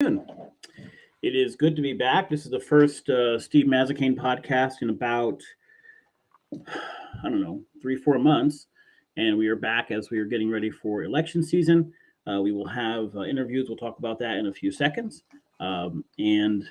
It is good to be back. This is the first Steve Mazzacane podcast in about, I don't know, 3, 4 months. And we are back as we are getting ready for election season. We will have interviews. We'll talk about that in a few seconds. And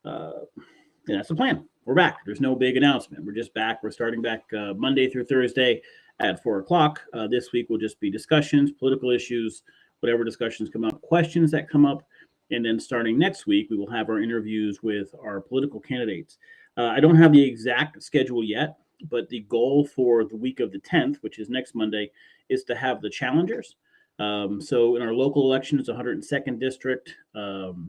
that's the plan. We're back. There's no big announcement. We're just back. We're starting back Monday through Thursday at 4 o'clock. This week will just be discussions, political issues, whatever discussions come up, questions that come up. And then starting next week, we will have our interviews with our political candidates. I don't have the exact schedule yet, but the goal for the week of the 10th, which is next Monday, is to have the challengers. So in our local elections, 102nd district, the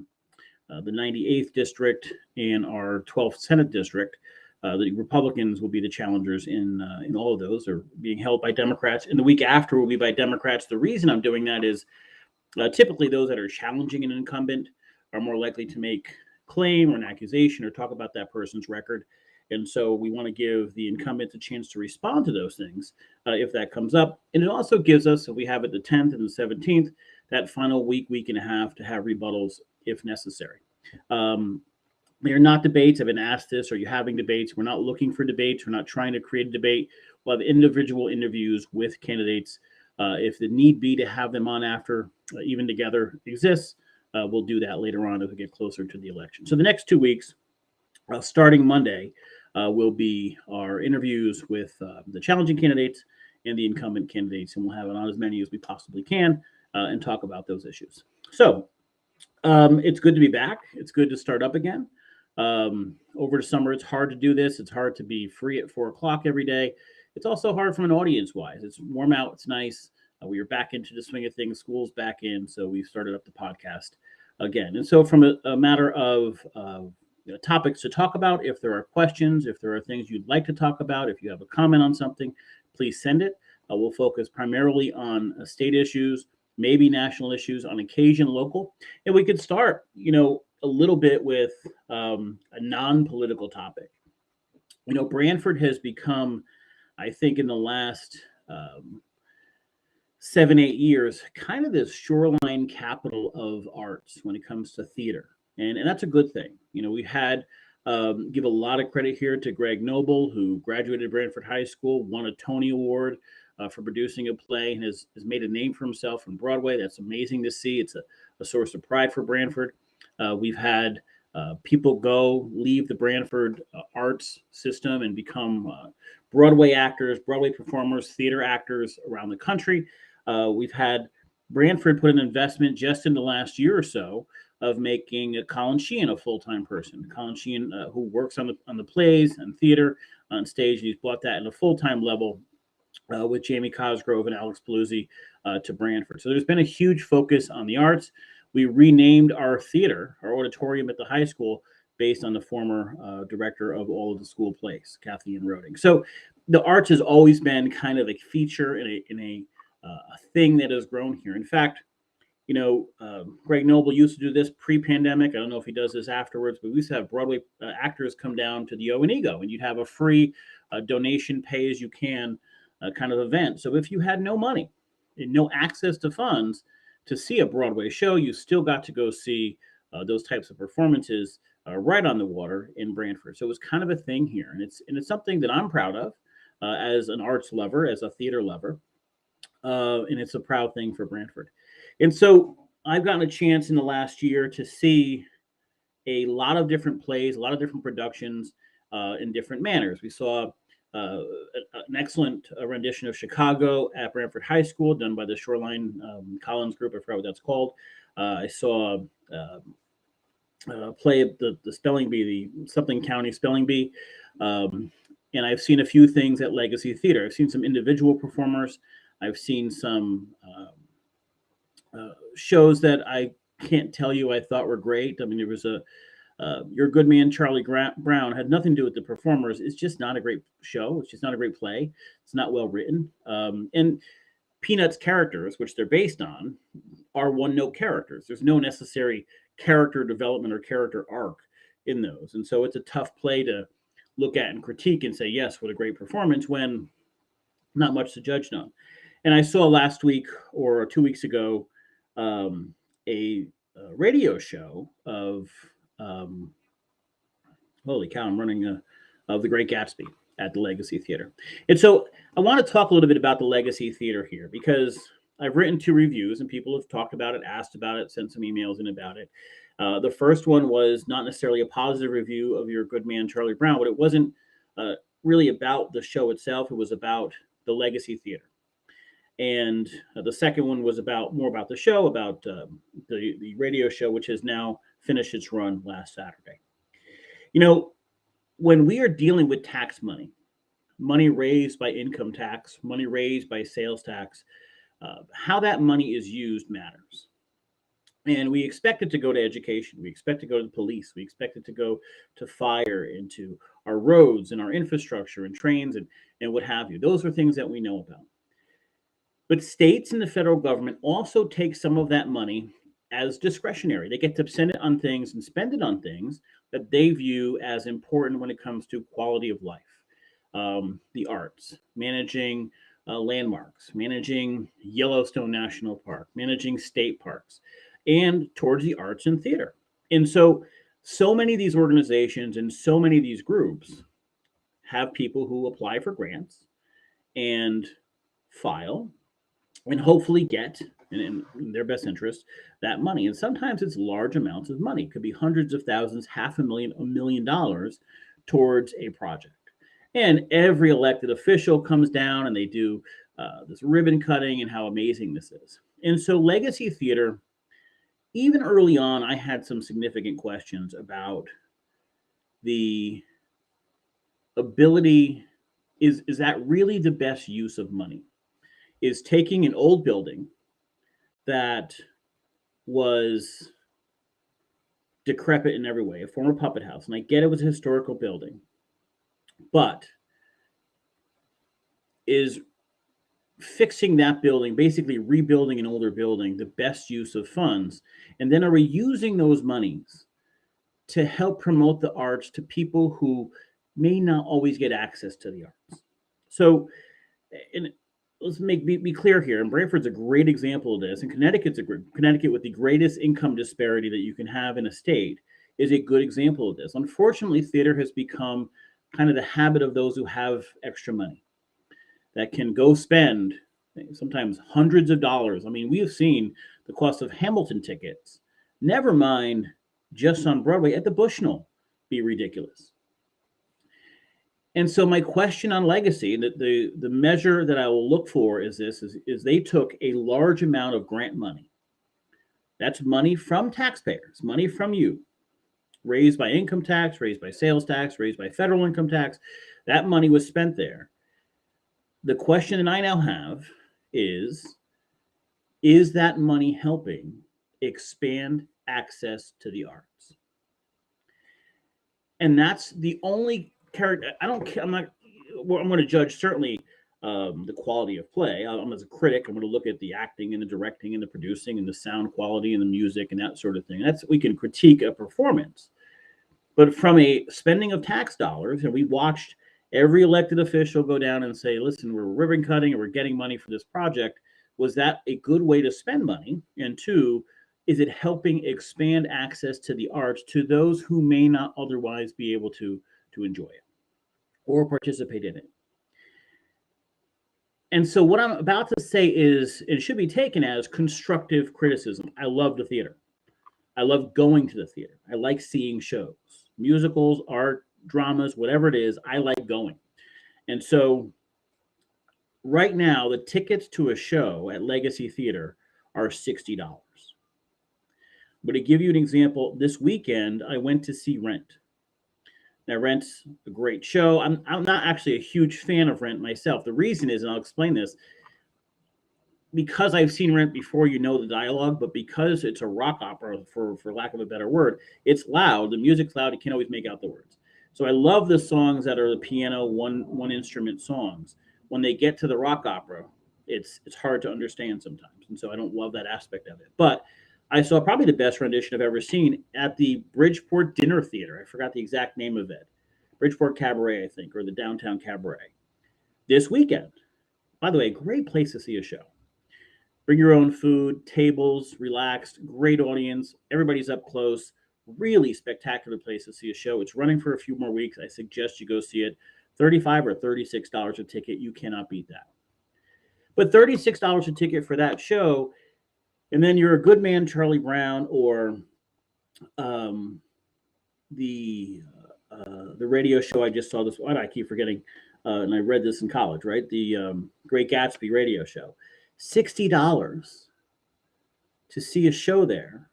98th district, and our 12th Senate district, the Republicans will be the challengers in all of those. They're being held by Democrats, and the week after will be by Democrats. The reason I'm doing that is typically those that are challenging an incumbent are more likely to make claim or an accusation or talk about that person's record. And so we want to give the incumbents a chance to respond to those things if that comes up. And it also gives us, if we have it the 10th and the 17th, that final week and a half to have rebuttals if necessary. They're not debates. I've been asked this. Are you having debates? We're not looking for debates. We're not trying to create a debate. We'll have individual interviews with candidates. If the need be to have them on after, even together, exists, we'll do that later on as we get closer to the election. So the next 2 weeks, starting Monday, will be our interviews with the challenging candidates and the incumbent candidates, and we'll have it on as many as we possibly can and talk about those issues. So it's good to be back. It's good to start up again. Over the summer, it's hard to do this. It's hard to be free at 4 o'clock every day. It's also hard from an audience-wise. It's warm out. It's nice. We are back into the swing of things. School's back in, so we've started up the podcast again. And so from a matter of topics to talk about, if there are questions, if there are things you'd like to talk about, if you have a comment on something, please send it. We'll focus primarily on state issues, maybe national issues, on occasion local. And we could start, a little bit with a non-political topic. Branford has become, I think, in the last 7-8 years, kind of this shoreline capital of arts when it comes to theater. And that's a good thing. We had give a lot of credit here to Greg Noble, who graduated Branford High School, won a Tony Award for producing a play, and has made a name for himself from Broadway. That's amazing to see. It's a source of pride for Branford. We've had people leave the Branford arts system and become Broadway actors, Broadway performers, theater actors around the country. We've had Branford put an investment just in the last year or so of making Colin Sheehan a full-time person. Colin Sheehan, who works on the plays and theater on stage, and he's brought that in a full-time level with Jamie Cosgrove and Alex Paluzzi to Branford. So there's been a huge focus on the arts. We renamed our theater, our auditorium at the high school, based on the former director of all of the school plays, Kathleen Roding. So the arts has always been kind of a feature in a thing that has grown here. In fact, Greg Noble used to do this pre-pandemic. I don't know if he does this afterwards, but we used to have Broadway actors come down to the O and Ego, and you'd have a free donation, pay as you can kind of event. So if you had no money and no access to funds to see a Broadway show, you still got to go see those types of performances right on the water in Branford. So it was kind of a thing here, and it's something that I'm proud of as an arts lover, as a theater lover, and it's a proud thing for Branford. And so I've gotten a chance in the last year to see a lot of different plays, a lot of different productions in different manners. We saw an excellent rendition of Chicago at Branford High School, done by the Shoreline Collins Group. I forgot what that's called. I saw play the Spelling Bee, the Something County Spelling Bee. And I've seen a few things at Legacy Theater. I've seen some individual performers. I've seen some shows that I can't tell you I thought were great. I mean, there was Your Good Man, Charlie Brown, had nothing to do with the performers. It's just not a great show. It's just not a great play. It's not well written. And Peanuts characters, which they're based on, are one-note characters. There's no necessary character development or character arc in those. And so it's a tough play to look at and critique and say, yes, what a great performance, when not much to judge on. And I saw last week or 2 weeks ago a radio show of holy cow, I'm running of The Great Gatsby at the Legacy Theater. And so I want to talk a little bit about the Legacy Theater here because I've written 2 reviews and people have talked about it, asked about it, sent some emails in about it. The first one was not necessarily a positive review of your good man, Charlie Brown, but it wasn't really about the show itself. It was about the Legacy Theater. And the second one was more about the show, about the radio show, which has now finished its run last Saturday. You know, when we are dealing with tax money, money raised by income tax, money raised by sales tax, how that money is used matters. And we expect it to go to education. We expect it to go to the police. We expect it to go to fire, into our roads and our infrastructure and trains and what have you. Those are things that we know about. But states and the federal government also take some of that money as discretionary. They get to send it on things and spend it on things that they view as important when it comes to quality of life, the arts, managing landmarks, managing Yellowstone National Park, managing state parks, and towards the arts and theater. And so many of these organizations and so many of these groups have people who apply for grants and file and hopefully get, in their best interest, that money. And sometimes it's large amounts of money. It could be hundreds of thousands, $500,000, $1 million towards a project. And every elected official comes down and they do this ribbon cutting and how amazing this is. And so Legacy Theater, even early on, I had some significant questions about the ability, is that really the best use of money? Is taking an old building that was decrepit in every way, a former puppet house, and I get it was a historical building, but is fixing that building, basically rebuilding an older building, the best use of funds? And then are we using those monies to help promote the arts to people who may not always get access to the arts? So, let's be clear here. And Brantford's a great example of this. And Connecticut, with the greatest income disparity that you can have in a state, is a good example of this. Unfortunately, theater has become kind of the habit of those who have extra money that can go spend sometimes hundreds of dollars. I mean, we have seen the cost of Hamilton tickets, never mind just on Broadway, at the Bushnell, be ridiculous. And so my question on Legacy, the measure that I will look for is this, is they took a large amount of grant money. That's money from taxpayers, money from you, raised by income tax, raised by sales tax, raised by federal income tax. That money was spent there. The question that I now have is that money helping expand access to the arts? And that's the only character. I'm going to judge certainly the quality of play. As a critic, I'm going to look at the acting and the directing and the producing and the sound quality and the music and that sort of thing. We can critique a performance. But from a spending of tax dollars, and we watched every elected official go down and say, listen, we're ribbon cutting and we're getting money for this project. Was that a good way to spend money? And two, is it helping expand access to the arts to those who may not otherwise be able to enjoy it or participate in it? And so what I'm about to say is, it should be taken as constructive criticism. I love the theater. I love going to the theater. I like seeing shows, musicals, art, dramas, whatever it is, I like going. And so right now, the tickets to a show at Legacy Theater are $60. But to give you an example, this weekend, I went to see Rent. Now, Rent's a great show. I'm not actually a huge fan of Rent myself. The reason is, and I'll explain this, because I've seen Rent before, you know the dialogue, but because it's a rock opera, for lack of a better word, it's loud. The music's loud. You can't always make out the words. So I love the songs that are the piano, one instrument songs. When they get to the rock opera, it's hard to understand sometimes. And so I don't love that aspect of it. But I saw probably the best rendition I've ever seen at the Bridgeport Dinner Theater. I forgot the exact name of it. Bridgeport Cabaret, I think, or the Downtown Cabaret. This weekend. By the way, a great place to see a show. Bring your own food, tables, relaxed, great audience. Everybody's up close. Really spectacular place to see a show. It's running for a few more weeks. I suggest you go see it. $35 or $36 a ticket. You cannot beat that. But $36 a ticket for that show, and then you're a good man, Charlie Brown, or um, the radio show I just saw this. Why do I keep forgetting? And I read this in college, right? The Great Gatsby radio show. $60 to see a show there.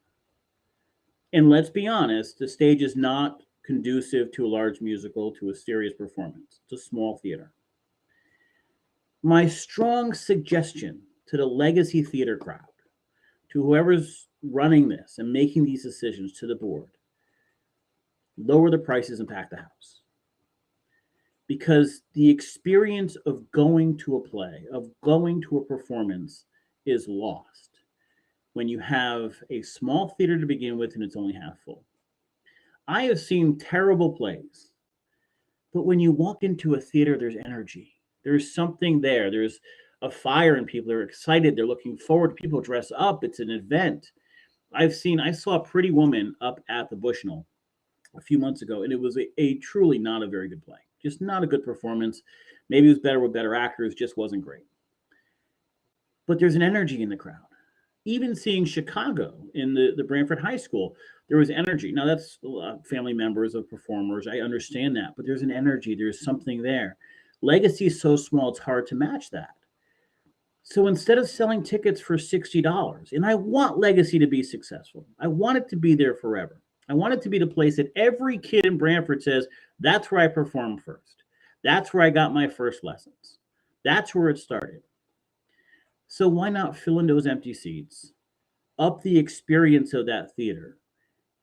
And let's be honest, the stage is not conducive to a large musical, to a serious performance. It's a small theater. My strong suggestion to the legacy theater crowd, to whoever's running this and making these decisions, to the board, lower the prices and pack the house. Because the experience of going to a play, of going to a performance, is lost when you have a small theater to begin with and it's only half full. I have seen terrible plays, but when you walk into a theater, there's energy. There's something there. There's a fire in people. They're excited. They're looking forward. People dress up. It's an event. I saw Pretty Woman up at the Bushnell a few months ago, and it was a truly not a very good play. Just not a good performance. Maybe it was better with better actors, just wasn't great. But there's an energy in the crowd. Even seeing Chicago in the Branford High School, there was energy. Now, that's family members of performers. I understand that. But there's an energy. There's something there. Legacy is so small, it's hard to match that. So instead of selling tickets for $60, and I want Legacy to be successful, I want it to be there forever. I want it to be the place that every kid in Branford says, that's where I performed first. That's where I got my first lessons. That's where it started. So why not fill in those empty seats, up the experience of that theater,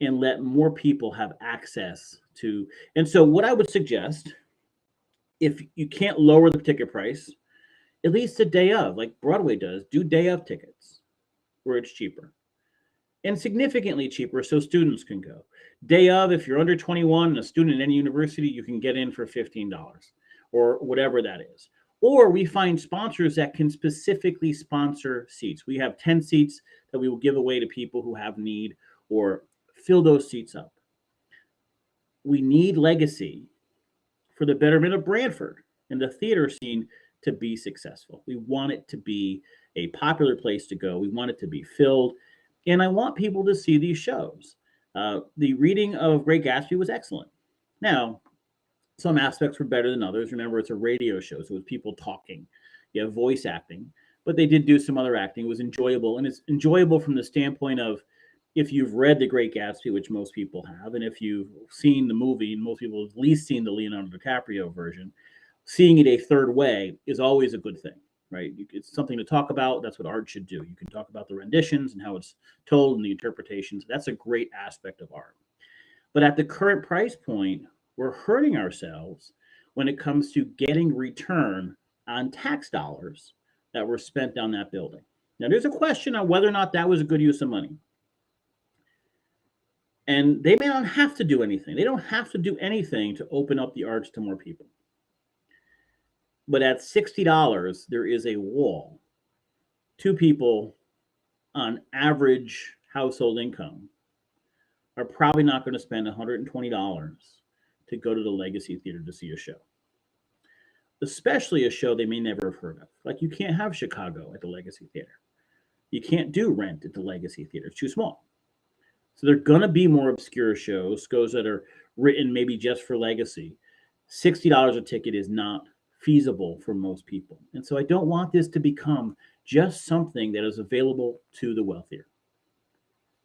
and let more people have access to. And so what I would suggest, if you can't lower the ticket price, at least a day of, like Broadway does, do day of tickets where it's cheaper. And significantly cheaper so students can go. Day of, if you're under 21 and a student at any university, you can get in for $15 or whatever that is. Or we find sponsors that can specifically sponsor seats. We have 10 seats that we will give away to people who have need, or fill those seats up. We need Legacy for the betterment of Branford and the theater scene to be successful. We want it to be a popular place to go. We want it to be filled. And I want people to see these shows. The reading of Great Gatsby was excellent. Now, some aspects were better than others. Remember, it's a radio show, so it was people talking. You have voice acting, but they did do some other acting. It was enjoyable, and it's enjoyable from the standpoint of, if you've read The Great Gatsby, which most people have, and if you've seen the movie, and most people have at least seen the Leonardo DiCaprio version, seeing it a third way is always a good thing, right? It's something to talk about. That's what art should do. You can talk about the renditions and how it's told and the interpretations. That's a great aspect of art. But at the current price point, we're hurting ourselves when it comes to getting return on tax dollars that were spent on that building. Now, there's a question on whether or not that was a good use of money. And they may not have to do anything. They don't have to do anything to open up the arts to more people. But at $60, there is a wall. Two people on average household income are probably not going to spend $120 to go to the Legacy Theater to see a show. Especially a show they may never have heard of. Like, you can't have Chicago at the Legacy Theater. You can't do Rent at the Legacy Theater. It's too small. So there are going to be more obscure shows that are written maybe just for Legacy. $60 a ticket is not feasible for most people. And so I don't want this to become just something that is available to the wealthier.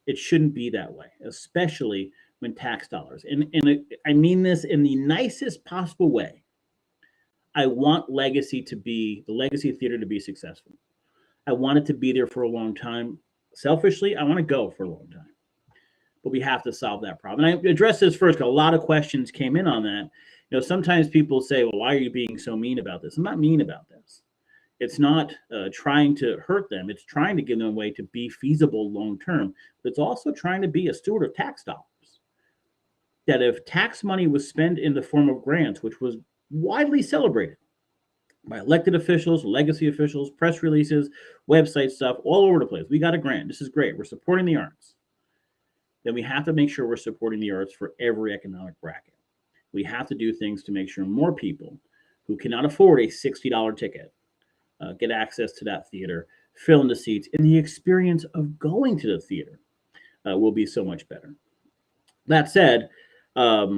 It shouldn't be that way, especially when tax dollars. And I mean this in the nicest possible way. I want the Legacy Theater to be successful. I want it to be there for a long time. Selfishly, I want to go for a long time. But we have to solve that problem. And I addressed this first because a lot of questions came in on that. You know, sometimes people say, well, why are you being so mean about this? I'm not mean about this. It's not trying to hurt them. It's trying to give them a way to be feasible long-term. But it's also trying to be a steward of tax dollars. That if tax money was spent in the form of grants, which was widely celebrated, by elected officials, legacy officials, press releases, website stuff, all over the place. We got a grant. This is great. We're supporting the arts. Then we have to make sure we're supporting the arts for every economic bracket. We have to do things to make sure more people who cannot afford a $60 ticket get access to that theater, fill in the seats, and the experience of going to the theater will be so much better. That said, I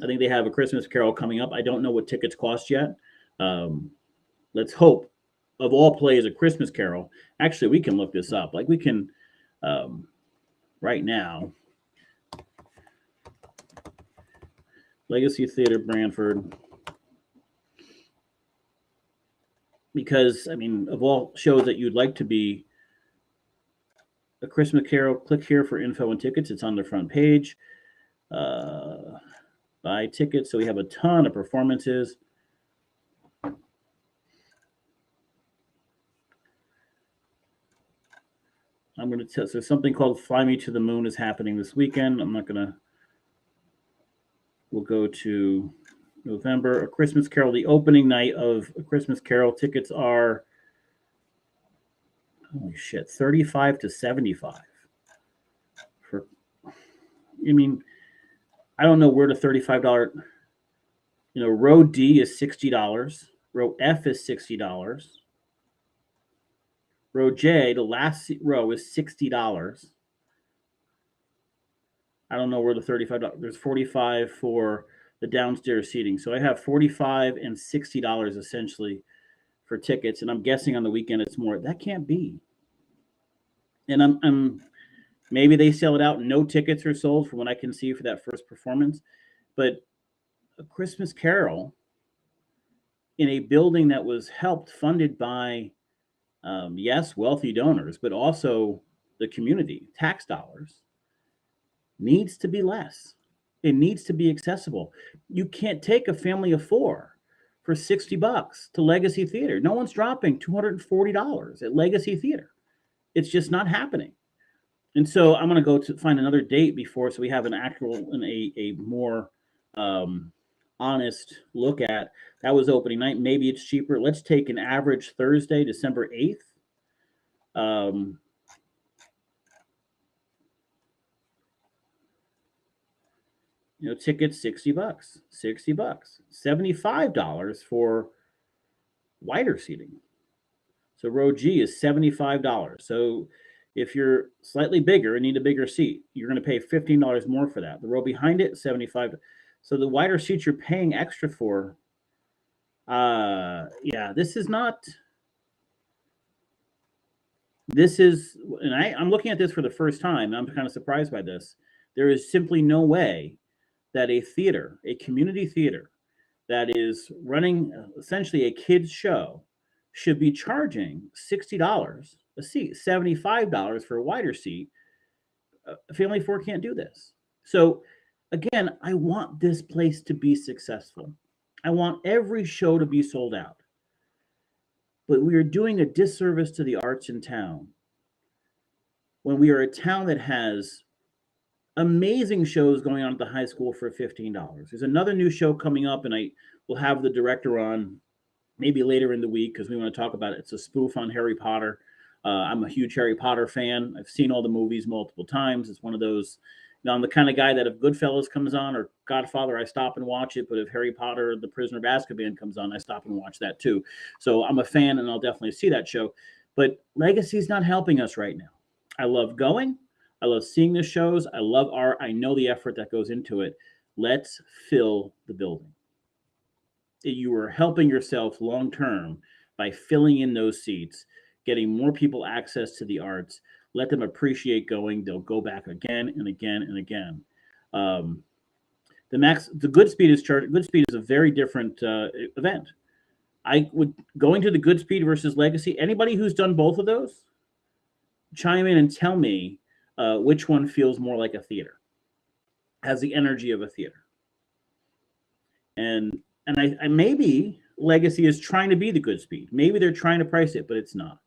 think they have a Christmas Carol coming up. I don't know what tickets cost yet. Let's hope, of all plays, a Christmas Carol. Actually, we can look this up. Like we can, right now, Legacy Theater Brantford. Because, I mean, of all shows that you'd like to be a Christmas Carol, click here for info and tickets. It's on the front page. Buy tickets. So we have a ton of performances. I'm going to tell. So something called Fly Me to the Moon is happening this weekend. I'm not going to. We'll go to November. A Christmas Carol. The opening night of A Christmas Carol tickets are, holy shit, 35 to 75. For, I mean, I don't know where the $35. You know, row D is $60. Row F is $60. Row J, the last row, is $60. I don't know where the $35. There's $45 for the downstairs seating. So I have $45 and $60 essentially for tickets, and I'm guessing on the weekend it's more. That can't be. And I'm maybe they sell it out and no tickets are sold from what I can see for that first performance. But A Christmas Carol in a building that was funded by, yes, wealthy donors, but also the community, tax dollars, needs to be less. It needs to be accessible. You can't take a family of four for $60 to Legacy Theater. No one's dropping $240 at Legacy Theater. It's just not happening. And so I'm going to go to find another date before, so we have an actual and a more honest look at. That was opening night. Maybe it's cheaper. Let's take an average Thursday, December 8th. You know, tickets $60, $60, $75 for wider seating. So row G is $75. So if you're slightly bigger and need a bigger seat, you're going to pay $15 more for that. The row behind it, $75. So the wider seats you're paying extra for. Yeah, this is not. This is, and I'm looking at this for the first time. I'm kind of surprised by this. There is simply no way that a theater, a community theater that is running essentially a kids show, should be charging $60 a seat, $75 for a wider seat. A family of four can't do this. So again, I want this place to be successful. I want every show to be sold out. But we are doing a disservice to the arts in town when we are a town that has amazing shows going on at the high school for $15. There's another new show coming up, and I will have the director on maybe later in the week because we want to talk about it. It's a spoof on Harry Potter. I'm a huge Harry Potter fan. I've seen all the movies multiple times. It's one of those, you know, I'm the kind of guy that if Goodfellas comes on or Godfather, I stop and watch it. But if Harry Potter, The Prisoner of Azkaban comes on, I stop and watch that too. So I'm a fan, and I'll definitely see that show. But Legacy is not helping us right now. I love going. I love seeing the shows. I love art. I know the effort that goes into it. Let's fill the building. You are helping yourself long term by filling in those seats, getting more people access to the arts. Let them appreciate going. They'll go back again and again and again. The Goodspeed is charged. Goodspeed is a very different event. I would going to the Goodspeed versus Legacy. Anybody who's done both of those, chime in and tell me which one feels more like a theater, has the energy of a theater. And I maybe Legacy is trying to be the Goodspeed. Maybe they're trying to price it, but it's not.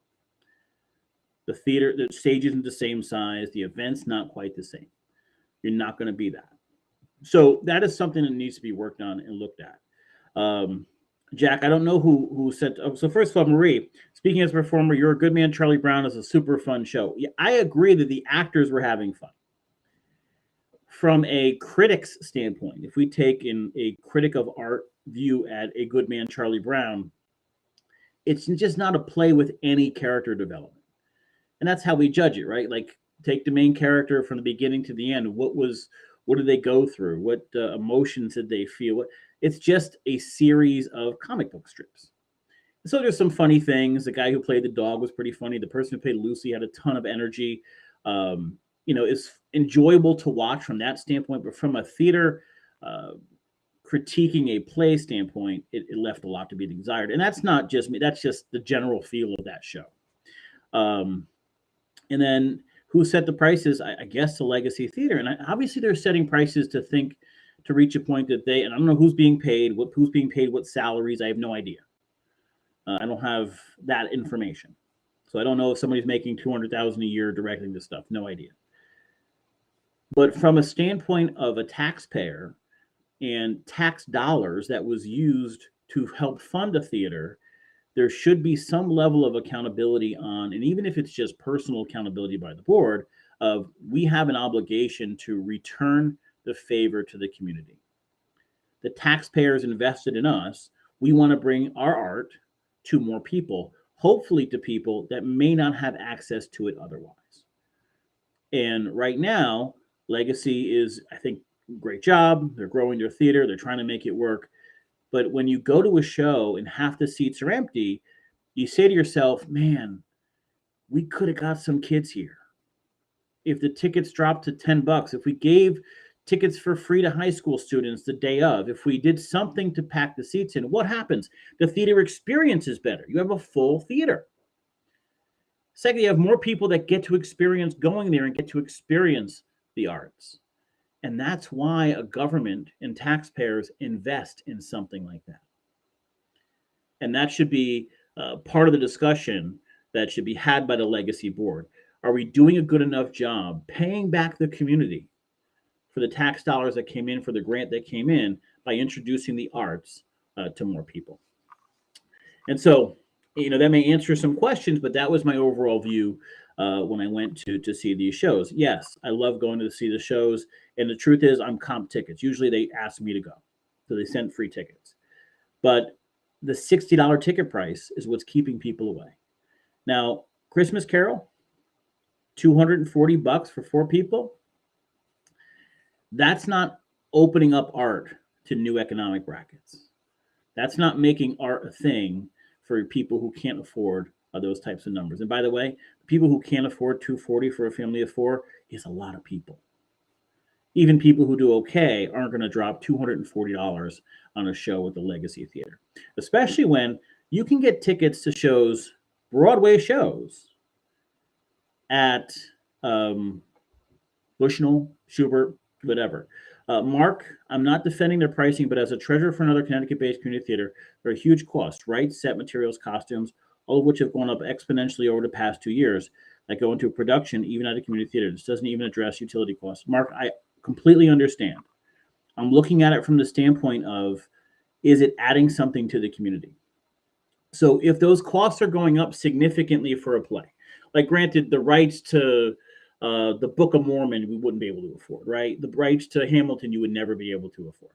The theater, the stage isn't the same size. The event's not quite the same. You're not going to be that. So that is something that needs to be worked on and looked at. Jack, I don't know who said. Oh, so first of all, Marie, speaking as a performer, You're a Good Man, Charlie Brown is a super fun show. Yeah, I agree that the actors were having fun. From a critic's standpoint, if we take in a critic of art view at A Good Man, Charlie Brown, it's just not a play with any character development, and that's how we judge it, right? Like take the main character from the beginning to the end. What did they go through? What emotions did they feel? It's just a series of comic book strips. So there's some funny things. The guy who played the dog was pretty funny. The person who played Lucy had a ton of energy. It's enjoyable to watch from that standpoint. But from a theater critiquing a play standpoint, it left a lot to be desired. And that's not just me. That's just the general feel of that show. And then who set the prices? I guess the Legacy Theater. And obviously they're setting prices to reach a point that and I don't know who's being paid, what salaries. I have no idea. I don't have that information. So I don't know if somebody's making $200,000 a year directing this stuff. No idea. But from a standpoint of a taxpayer and tax dollars that was used to help fund a theater, there should be some level of accountability on, and even if it's just personal accountability by the board, of we have an obligation to return the favor to the community. The taxpayers invested in us. We want to bring our art to more people, hopefully to people that may not have access to it otherwise. And right now, Legacy is, I think, great job. They're growing their theater. They're trying to make it work. But when you go to a show and half the seats are empty, you say to yourself, man, we could have got some kids here. If the tickets dropped to $10, if we gave tickets for free to high school students the day of, if we did something to pack the seats in, what happens? The theater experience is better. You have a full theater. Second, you have more people that get to experience going there and get to experience the arts. And that's why a government and taxpayers invest in something like that. And that should be part of the discussion that should be had by the Legacy Board. Are we doing a good enough job paying back the community for the tax dollars that came in, for the grant that came in, by introducing the arts to more people? And so, that may answer some questions, but that was my overall view when I went to see these shows. Yes, I love going to see the shows. And the truth is, I'm comp tickets. Usually they ask me to go. So they send free tickets. But the $60 ticket price is what's keeping people away. Now, Christmas Carol, $240 for 4 people. That's not opening up art to new economic brackets. That's not making art a thing for people who can't afford those types of numbers. And by the way, people who can't afford $240 for a family of 4 is a lot of people. Even people who do okay aren't going to drop $240 on a show with the Legacy Theater, especially when you can get tickets to shows, Broadway shows, at Bushnell, Schubert, whatever. Mark, I'm not defending their pricing, but as a treasurer for another Connecticut-based community theater, there are huge costs, right? Set materials, costumes, all of which have gone up exponentially over the past 2 years that go into a production, even at a community theater. This doesn't even address utility costs. Mark, I completely understand. I'm looking at it from the standpoint of, is it adding something to the community? So if those costs are going up significantly for a play, like granted, the rights to the Book of Mormon, we wouldn't be able to afford, right? The rights to Hamilton, you would never be able to afford.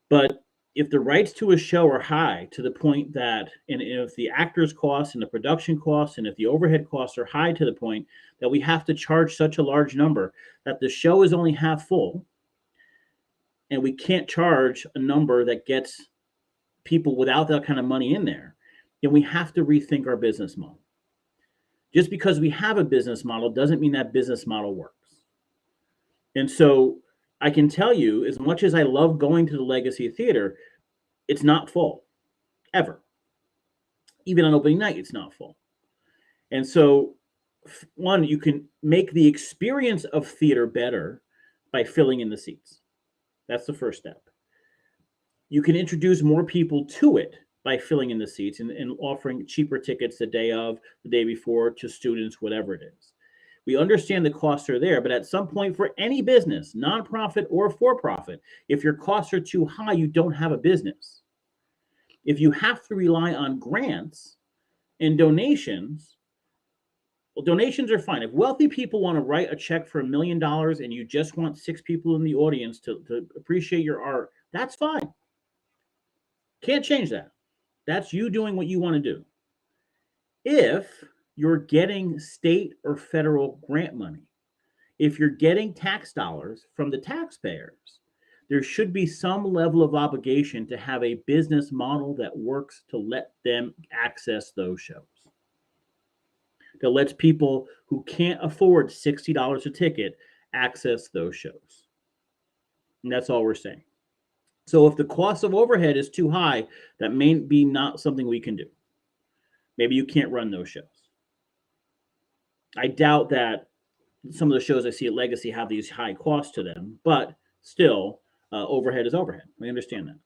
But if the rights to a show are high to the point that, and if the actors' costs and the production costs, and if the overhead costs are high to the point that we have to charge such a large number that the show is only half full, and we can't charge a number that gets people without that kind of money in there, then we have to rethink our business model. Just because we have a business model doesn't mean that business model works. And so I can tell you, as much as I love going to the Legacy Theater, it's not full, ever. Even on opening night, it's not full. And so, one, you can make the experience of theater better by filling in the seats. That's the first step. You can introduce more people to it by filling in the seats and offering cheaper tickets the day of, the day before, to students, whatever it is. We understand the costs are there, but at some point for any business, nonprofit or for-profit, if your costs are too high, you don't have a business. If you have to rely on grants and donations, well, donations are fine. If wealthy people want to write a check for $1 million and you just want 6 people in the audience to appreciate your art, that's fine. Can't change that. That's you doing what you want to do. If you're getting state or federal grant money, if you're getting tax dollars from the taxpayers, there should be some level of obligation to have a business model that works to let them access those shows, that lets people who can't afford $60 a ticket access those shows. And that's all we're saying. So if the cost of overhead is too high, that may be not something we can do. Maybe you can't run those shows. I doubt that some of the shows I see at Legacy have these high costs to them, but still, overhead is overhead. We understand that.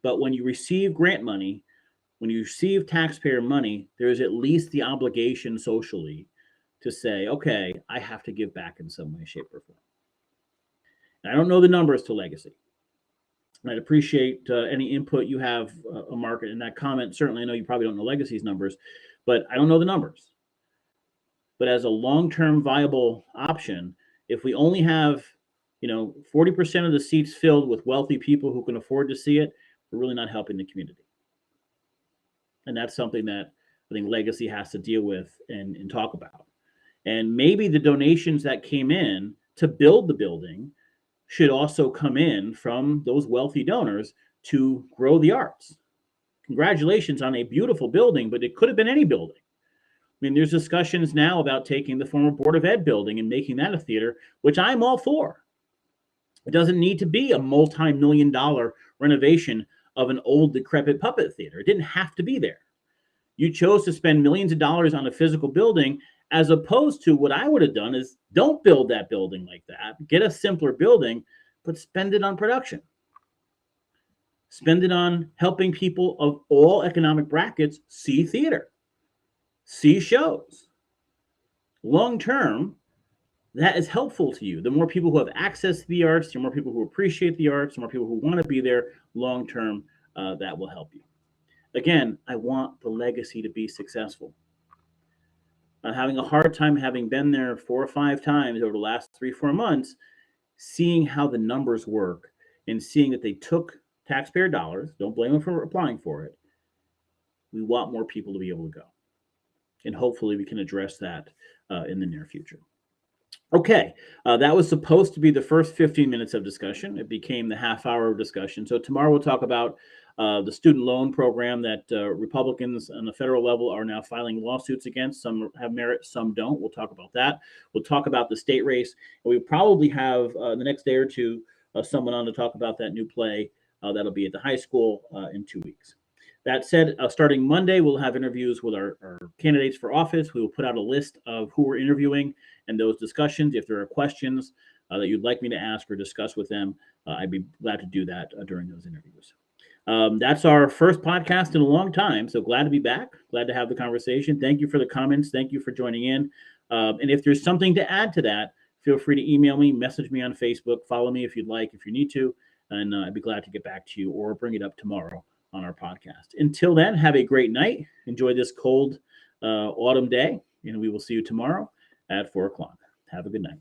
But when you receive grant money, when you receive taxpayer money, there is at least the obligation socially to say, okay, I have to give back in some way, shape, or form. And I don't know the numbers to Legacy. I'd appreciate any input you have, Mark, in that comment. Certainly, I know you probably don't know Legacy's numbers, but I don't know the numbers. But as a long-term viable option, if we only have, 40% of the seats filled with wealthy people who can afford to see it, we're really not helping the community. And that's something that I think Legacy has to deal with and talk about. And maybe the donations that came in to build the building should also come in from those wealthy donors to grow the arts. Congratulations on a beautiful building, but it could have been any building. I mean, there's discussions now about taking the former Board of Ed building and making that a theater, which I'm all for. It doesn't need to be a multi-million-dollar renovation of an old, decrepit puppet theater. It didn't have to be there. You chose to spend millions of dollars on a physical building, as opposed to what I would have done is don't build that building like that. Get a simpler building, but spend it on production. Spend it on helping people of all economic brackets see theater, see shows. Long term, that is helpful to you. The more people who have access to the arts, the more people who appreciate the arts, the more people who want to be there long term, that will help you. Again, I want the Legacy to be successful. I'm having a hard time, having been there 4 or 5 times over the last 3-4 months, seeing how the numbers work and seeing that they took taxpayer dollars. Don't blame them for applying for it. We want more people to be able to go. And hopefully we can address that in the near future. Okay, that was supposed to be the first 15 minutes of discussion. It became the half-hour of discussion. So tomorrow we'll talk about the student loan program that Republicans on the federal level are now filing lawsuits against. Some have merit, some don't. We'll talk about that. We'll talk about the state race. And we probably have the next day or two someone on to talk about that new play that'll be at the high school in 2 weeks. That said, starting Monday, we'll have interviews with our candidates for office. We will put out a list of who we're interviewing and those discussions. If there are questions that you'd like me to ask or discuss with them, I'd be glad to do that during those interviews. That's our first podcast in a long time, so glad to be back. Glad to have the conversation. Thank you for the comments. Thank you for joining in. And if there's something to add to that, feel free to email me, message me on Facebook, follow me if you'd like, if you need to, and I'd be glad to get back to you or bring it up tomorrow on our podcast. Until then, have a great night. Enjoy this cold autumn day, and we will see you tomorrow at 4 o'clock. Have a good night.